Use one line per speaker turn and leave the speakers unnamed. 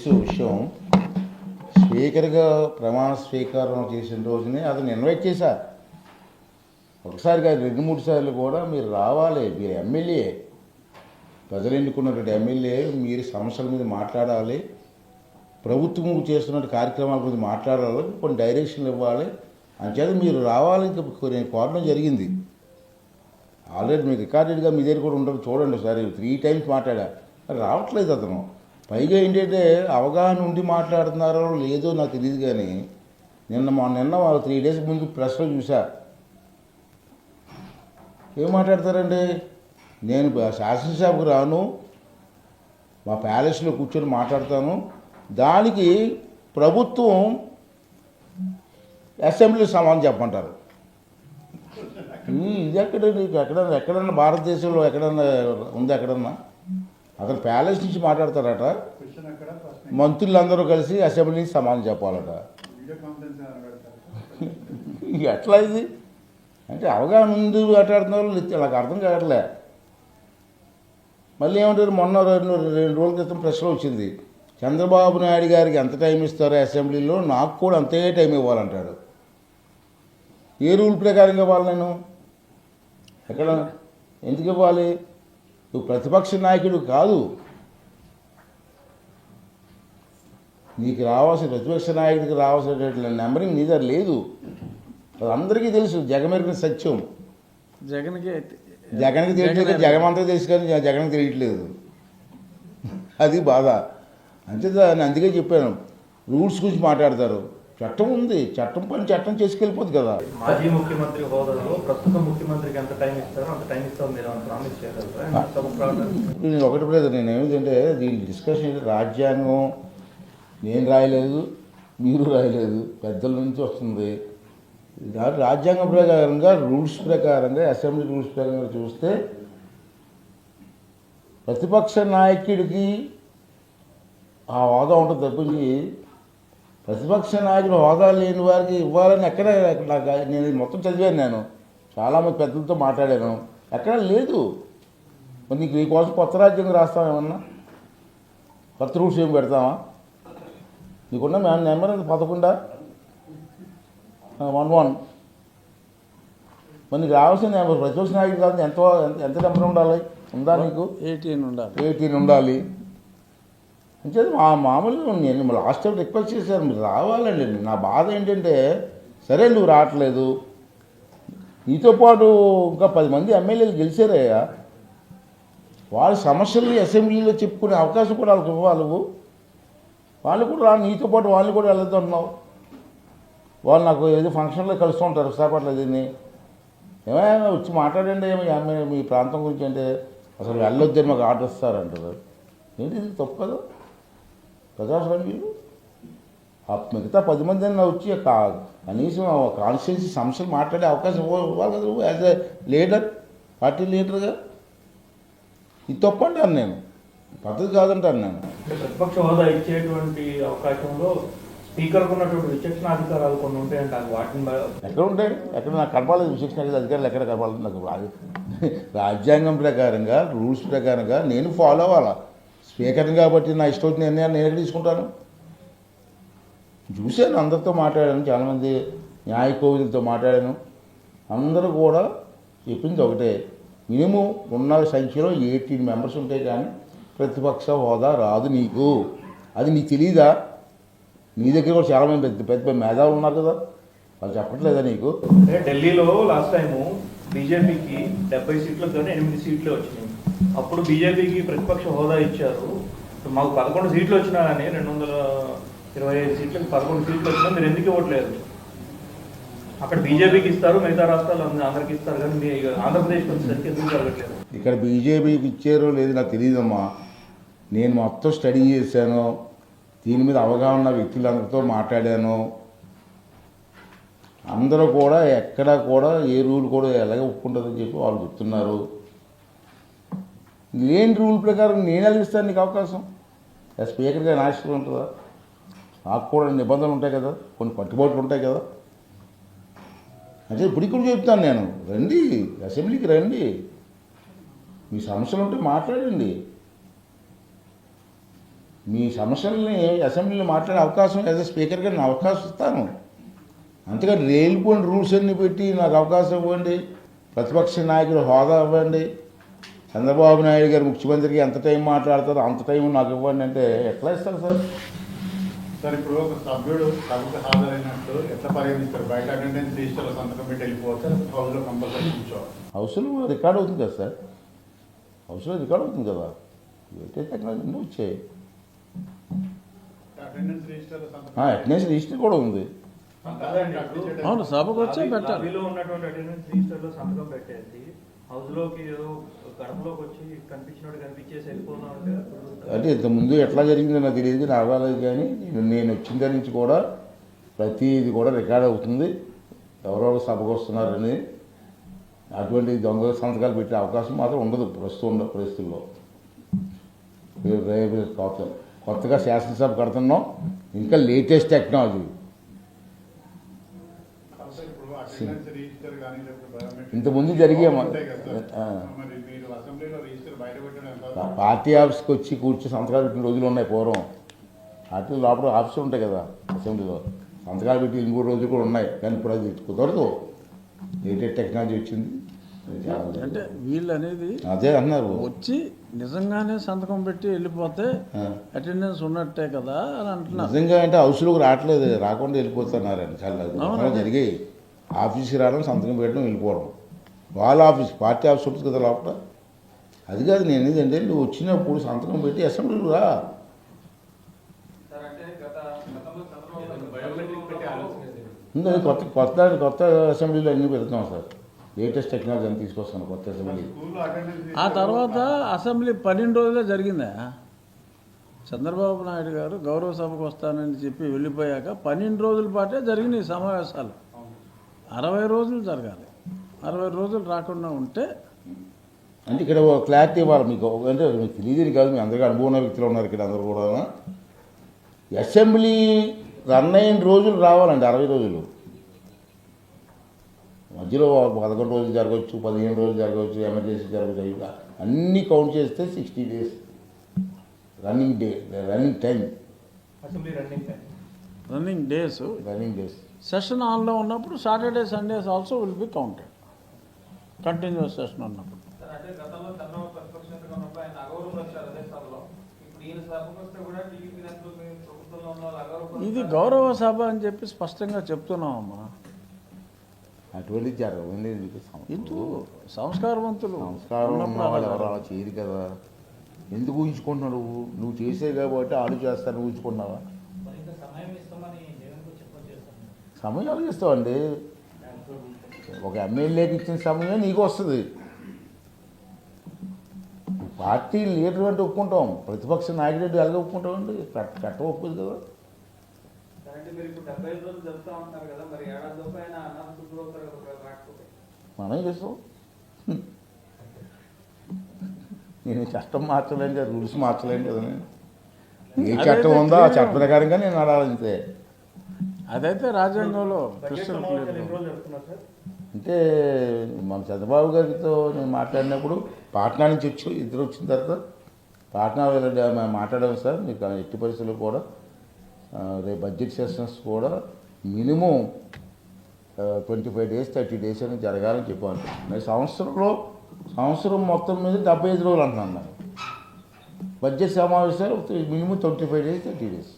తెలుసు విషయం. స్పీకర్గా ప్రమాణ స్వీకారం చేసిన రోజునే అతను ఇన్వైట్ చేశా. ఒకసారి కాదు 2-3 సార్లు కూడా మీరు రావాలి, మీరు ఎమ్మెల్యే, ప్రజలు ఎన్నుకున్నటువంటి ఎమ్మెల్యే, మీరు సమస్యల మీద మాట్లాడాలి, ప్రభుత్వం చేస్తున్న కార్యక్రమాల గురించి మాట్లాడాలి, కొన్ని డైరెక్షన్లు ఇవ్వాలి, అంచేత మీరు రావాలి నేను కోరడం జరిగింది. ఆల్రెడీ మీరు రికార్డెడ్గా మీ దగ్గర కూడా ఉంటుంది, చూడండి ఒకసారి. 3 టైమ్స్ మాట్లాడా, రావట్లేదు అతను. పైగా ఏంటంటే అవగాహన ఉండి మాట్లాడుతున్నారో లేదో నాకు తెలియదు, కానీ నిన్న 3 డేస్ ముందు ప్రెస్లో చూసా. ఏం మాట్లాడతారండి, నేను శాసనసభకు రాను, మా ప్యాలెస్లో కూర్చొని మాట్లాడతాను, దానికి ప్రభుత్వం అసెంబ్లీ సమానం చెప్పమంటారు. ఇది ఎక్కడన్నా భారతదేశంలో ఎక్కడన్నా ఉంది? ఎక్కడన్నా అతను ప్యాలెస్ నుంచి మాట్లాడతారట, మంత్రులందరూ కలిసి అసెంబ్లీ నుంచి సమానం చెప్పాలట. ఎట్లా ఇది అంటే అవగాహన ముందు మాట్లాడుతున్న వాళ్ళు నాకు అర్థం కావట్లే. మళ్ళీ ఏమంటారు, మొన్న 2 రోజుల క్రితం ప్రెస్లో వచ్చింది, చంద్రబాబు నాయుడు గారికి ఎంత టైం ఇస్తారో అసెంబ్లీలో నాకు కూడా అంతే టైం ఇవ్వాలంటాడు. ఏ రూల్ ప్రకారంగా ఇవ్వాలి నేను? ఎక్కడ ఎందుకు ఇవ్వాలి? నువ్వు ప్రతిపక్ష నాయకుడు కాదు, నీకు రావాల్సిన ప్రతిపక్ష నాయకుడికి రావాల్సినటువంటి నెంబరింగ్ నీ దగ్గర లేదు. అది అందరికీ తెలుసు, జగమెరిగిన సత్యం. జగన్కి తెలియట్లేదు, జగమంతా తెలుసు కానీ జగన్కి తెలియట్లేదు. అది బాధ. అందుకే చెప్పాను, రూల్స్ గురించి మాట్లాడతారు. చట్టం ఉంది, చట్టం పని చట్టం చేసుకెళ్ళిపోతుంది కదా.
మాజీ ముఖ్యమంత్రి హోదాలో ప్రస్తుత ముఖ్యమంత్రికి ఎంత టైం ఇస్తారో అంత టైం ఇస్తాం మీరు ప్రామిస్ చేయగలరా?
నేను ఒకటి లేదు, నేను ఏమిటంటే దీని డిస్కషన్ రాజ్యాంగం నేను రాయలేదు, మీరు రాయలేదు, పెద్దల నుంచి వస్తుంది. రాజ్యాంగం ప్రకారంగా రూల్స్ ప్రకారంగా అసెంబ్లీ రూల్స్ ప్రకారంగా చూస్తే ప్రతిపక్ష నాయకుడికి ఆ హోదా ఉంటుంది తప్పించి ప్రతిపక్ష నాయకుడు హోదా లేని వారికి ఇవ్వాలని ఎక్కడ నాకు నేను మొత్తం చదివాను. నేను చాలామంది పెద్దలతో మాట్లాడాను, ఎక్కడ లేదు. మరి నీకు నీకోసం కొత్త రాజ్యాంగం రాస్తాం, ఏమన్నా కొత్త రూల్స్ ఏమి పెడతామా? నీకున్న నెంబర్ 11 మరి నీకు రావాల్సిన ప్రతిపక్ష నాయకుడు కాదు, ఎంత నెంబర్ ఉండాలి? ఉందా నీకు? 18 ఉండాలి. అంచేది మామూలుగా నేను లాస్ట్ టైం రిక్వెస్ట్ చేశాను, మీరు రావాలండి. నా బాధ ఏంటంటే, సరే నువ్వు రావట్లేదు, నీతో పాటు ఇంకా 10 మంది ఎమ్మెల్యేలు గెలిచారయ్యా, వాళ్ళ సమస్యలు అసెంబ్లీలో చెప్పుకునే అవకాశం కూడా వాళ్ళకి ఇవ్వాలి. వాళ్ళు కూడా నీతో పాటు వాళ్ళు కూడా వెళ్తున్నావు. వాళ్ళు నాకు ఏదో ఫంక్షన్లో కలుస్తూ ఉంటారు విశాఖపట్నంలో. దీన్ని ఏమైనా వచ్చి మాట్లాడండి మీ ప్రాంతం గురించి అంటే, అసలు వెళ్ళొద్దని మాకు ఆర్డర్ ఇస్తారంటారు. ఏంటి ఇది తప్పు కదా ప్రజాస్వామ్యంలో? మిగతా 10 మంది అయినా వచ్చి కనీసం కాన్స్టిట్యున్సీ సమస్యలు మాట్లాడే అవకాశం ఇవ్వాలి కదా యాజ్ ఎ లీడర్, పార్టీ లీడర్గా. ఇది తప్పు అంటాను నేను, పద్ధతి కాదంటాను నేను.
ప్రతిపక్ష హోదా ఇచ్చేటువంటి అవకాశంలో స్పీకర్కు ఉన్నటువంటి విచక్షణ అధికారాలు కొన్ని ఉంటాయంట, వాటిని
ఎక్కడ ఉంటాయి? ఎక్కడ నాకు కనపాలేదు విచక్షణ అధికారులు, ఎక్కడ కనపాలేదు నాకు? రాజ్యాంగం ప్రకారంగా రూల్స్ ప్రకారంగా నేను ఫాలో అవ్వాలా. స్పీకర్ని కాబట్టి నా ఇష్టం వచ్చిన నిర్ణయాన్ని నేను తీసుకుంటాను. చూశాను, అందరితో మాట్లాడాను, చాలామంది న్యాయ కోవిదులతో మాట్లాడాను. అందరూ కూడా చెప్పింది ఒకటే, మినిమం ఉన్న సంఖ్యలో 18 మెంబర్స్ ఉంటే కానీ ప్రతిపక్ష హోదా రాదు నీకు. అది నీకు తెలీదా? నీ దగ్గర కూడా చాలామంది పెద్ద మేధావులు ఉన్నారు కదా, వాళ్ళు చెప్పట్లేదా నీకు?
ఢిల్లీలో లాస్ట్ టైము బీజేపీకి 70 సీట్లు కానీ 8 సీట్లే వచ్చినాయి. అప్పుడు బీజేపీకి ప్రతిపక్ష హోదా ఇచ్చారు, మాకు 11 సీట్లు వచ్చినా కానీ 225 సీట్లకు 11 సీట్లు వచ్చినా మీరు ఎందుకు ఇవ్వట్లేదు? అక్కడ బీజేపీకి ఇస్తారు, మిగతా రాష్ట్రాలు అందరికి ఇస్తారు, కానీ మీ ఆంధ్రప్రదేశ్కి వచ్చేసరికి ఎందుకు జరగట్లేదు?
ఇక్కడ బీజేపీకి ఇచ్చారో లేదు నాకు తెలియదమ్మా. నేను మొత్తం స్టడీ చేశాను, దీని మీద అవగాహన వ్యక్తులందరితో మాట్లాడాను. అందరూ కూడా ఎక్కడ కూడా ఏ రూల్ కూడా ఎలాగ ఒప్పుకుంటుందని చెప్పి వాళ్ళు చెప్తున్నారు. లేని రూల్ ప్రకారం నేను అలిగిస్తాను నీకు అవకాశం? స్పీకర్గా నా ఇష్టం ఉంటుందా? నాకు కూడా నిబంధనలు ఉంటాయి కదా, కొన్ని కట్టుబాట్లు ఉంటాయి కదా. అంటే ఇప్పుడు కూడా చెప్తాను నేను, రండి అసెంబ్లీకి రండి, మీ సమస్యలు ఉంటే మాట్లాడండి. మీ సమస్యల్ని అసెంబ్లీలో మాట్లాడే అవకాశం యాజ్ స్పీకర్గా నేను అవకాశం ఇస్తాను. అంతేకాని రేలిపోయిన రూల్స్ అన్ని పెట్టి నాకు అవకాశం ఇవ్వండి, ప్రతిపక్ష నాయకుడు హోదా ఇవ్వండి, చంద్రబాబు నాయుడు గారు ముఖ్యమంత్రికి ఎంత టైం మాట్లాడతారో అంత టైం నాకు ఇవ్వండి అంటే ఎట్లా ఇస్తారు సార్?
సార్ ఇప్పుడు ఒక సభ్యుడు సభకు హాజరైనట్టు ఎట్లా పరిగణిస్తారు? బయట అటెండెన్స్ రిజిస్టర్లో సంతకం పెట్టి వెళ్ళిపోతారు, హౌస్లో కంపల్సరీ కూర్చోవాలి.
హౌస్లో రికార్డ్ అవుతుంది కదా సార్, హౌస్లో రికార్డ్ అవుతుంది కదా. ఏంటంటే టెక్నాలజీ వచ్చాయి.
అటెండెన్స్ రిజిస్టర్లో సంతకం
అటెండెన్స్ రిజిస్టర్ కూడా ఉంది.
అవును, సభకు వచ్చే పెట్టాలి.
లాబీలో ఉన్నటువంటి అటెండెన్స్ రిజిస్టర్లో సంతకం పెట్టేసి హౌస్లోకి ఏదో గడపలోకి వచ్చి కనిపించినట్టు కనిపించేసి వెళ్ళిపోదాం
అంటే ఇంతకుముందు ఎట్లా జరిగిందో నాకు తెలియదు, నాకు రాలేదు. కానీ నేను వచ్చిన దాని నుంచి కూడా ప్రతిది కూడా రికార్డ్ అవుతుంది, ఎవరెవరు సభకు వస్తున్నారని. అటువంటి దొంగ సంతకాలు పెట్టే అవకాశం మాత్రం ఉండదు ప్రస్తుతం పరిస్థితుల్లో. రేపు కొత్తగా శాసనసభ కడుతున్నాం, ఇంకా లేటెస్ట్ టెక్నాలజీ.
ఇప్పుడు అటెండెన్స్ రిజిస్టర్ కానీ లేకపోతే బయోమెట్రిక్
ఇంతకుముందు జరిగే
ఉంటాయి కదా సార్. మరి మీరు అసెంబ్లీలో రిజిస్టర్ బయట పెట్టడం ఎంత?
పార్టీ ఆఫీస్కి వచ్చి కూర్చొని సంతకాలు పెట్టిన రోజులు ఉన్నాయి పూర్వం. పార్టీ లోపల ఆఫీసులు ఉంటాయి కదా అసెంబ్లీలో, సంతకాలు పెట్టి 3 రోజులు కూడా ఉన్నాయి. కానీ ఇప్పుడు అది కుదరదు, లేటెస్ట్ టెక్నాలజీ వచ్చింది.
అంటే వీళ్ళు అనేది
అదే అన్నారు.
వచ్చి నిజంగానే సంతకం పెట్టి వెళ్ళిపోతే అటెండెన్స్ ఉన్నట్టే కదా అని అంటున్నారు.
నిజంగా అంటే హౌస్లోకి రావట్లేదు, రాకుండా వెళ్ళిపోతున్నారండి. చాలా జరిగాయి. ఆఫీస్కి రావడం, సంతకం పెట్టడం, వెళ్ళిపోవడం. వాళ్ళ ఆఫీస్, పార్టీ ఆఫీస్ ఉంటుంది కదా లోపల. అది కాదు నేను ఏంటంటే నువ్వు వచ్చినప్పుడు సంతకం పెట్టి అసెంబ్లీలో రా. ఉంది, కొత్త అసెంబ్లీలో అన్నీ పెడుతున్నాం సార్. లేటెస్ట్ టెక్నాలజీ అని తీసుకొస్తాను కొత్త అసెంబ్లీ.
స్కూల్లో అటెండెన్స్
ఆ తర్వాత అసెంబ్లీ 12 రోజులే జరిగిందా? చంద్రబాబు నాయుడు గారు గౌరవ సభకు వస్తానని చెప్పి వెళ్ళిపోయాక 12 రోజుల పాటే జరిగినాయి సమావేశాలు. 60 రోజులు జరగాలి. 60 రోజులు రాకుండా ఉంటే
అంటే ఇక్కడ క్లారిటీ ఇవ్వాలి మీకు. అంటే మీకు తెలియదు కాదు, మీ అందరికీ అనుభవం ఉన్న వ్యక్తులు ఉన్నారు ఇక్కడ అందరూ కూడా. అసెంబ్లీ రన్ అయిన రోజులు రావాలండి, 60 రోజులు. మధ్యలో 11 రోజులు జరగవచ్చు, 15 రోజులు జరగవచ్చు, ఎమర్జెన్సీ జరగవచ్చు. అన్నీ కౌంట్ చేస్తే 60 days running time.
Assembly
running days. Session ఆన్లో ఉన్నప్పుడు Saturday Sundays also will be counted. Continuous session ఉన్నప్పుడు.
అంటే గతంలో చంద్రబాబు ప్రతిపక్షంగా ఉన్నప్పుడు ఆయన అగౌరవం వచ్చారు అదే సభలో. ఇప్పుడు ఈయన సభకు వస్తే కూడా టీడీపీ నేతలు ప్రభుత్వంలో ఉన్న వాళ్ళు అగౌరవం.
ఇది గౌరవ సభ అని చెప్పి స్పష్టంగా చెప్తున్నామమ్మా.
అటువంటి జరగదు.
ఇది సంస్కారవంతులు
సంస్కారం ఉన్న వాళ్ళు ఎవరు అలా చేయరు కదా. ఎందుకు ఊహించుకుంటున్నావు? నువ్వు చేసే కాబట్టి ఆడు చేస్తాను ఊహించుకున్నావా?
సమయం ఇస్తామని జగన్ చెప్పొచ్చేస్తాను.
సమయం ఎలా ఇస్తావండి? ఒక ఎమ్మెల్యేకి ఇచ్చిన సమయం నీకు వస్తుంది. పార్టీ లీడర్ అంటే ఒప్పుకుంటాం, ప్రతిపక్ష నాయకుడు ఎలాగ ఒప్పుకుంటామండి? కట్ట ఒప్పుదు కదా.
అంటే మీరు ఇప్పుడు 75 రోజులు చెప్తా ఉంటారు కదా, మరి ఏడాది లోపు ఆయన అన్నం శుభ్రవుతారు రాకపోతే
మనం చేస్తాం. నేను చట్టం మార్చలేను కదా, రూల్స్ మార్చలేను కదా. నేను ఏ చట్టం ఉందో ఆ చట్ట ప్రకారంగా నేను ఆడాలంతే.
అదైతే రాజ్యాంగంలో
బడ్జెట్ సమావేశాలు ఎన్ని రోజులు జరుపుతున్నారు సార్?
అంటే మన చంద్రబాబు గారితో నేను మాట్లాడినప్పుడు పాట్నా నుంచి ఇద్దరు వచ్చిన తర్వాత పాట్నా మేము మాట్లాడాము సార్, మీకు ఎట్టి పరిస్థితుల్లో కూడా రేపు బడ్జెట్ సెషన్స్ కూడా మినిమం 25 డేస్ 30 డేస్ అని జరగాలని చెప్పాను. నేను సంవత్సరం మొత్తం మీద 75 రోజులు అంటున్నాను. బడ్జెట్ సమావేశాలు మినిమం 25 డేస్ 30 డేస్.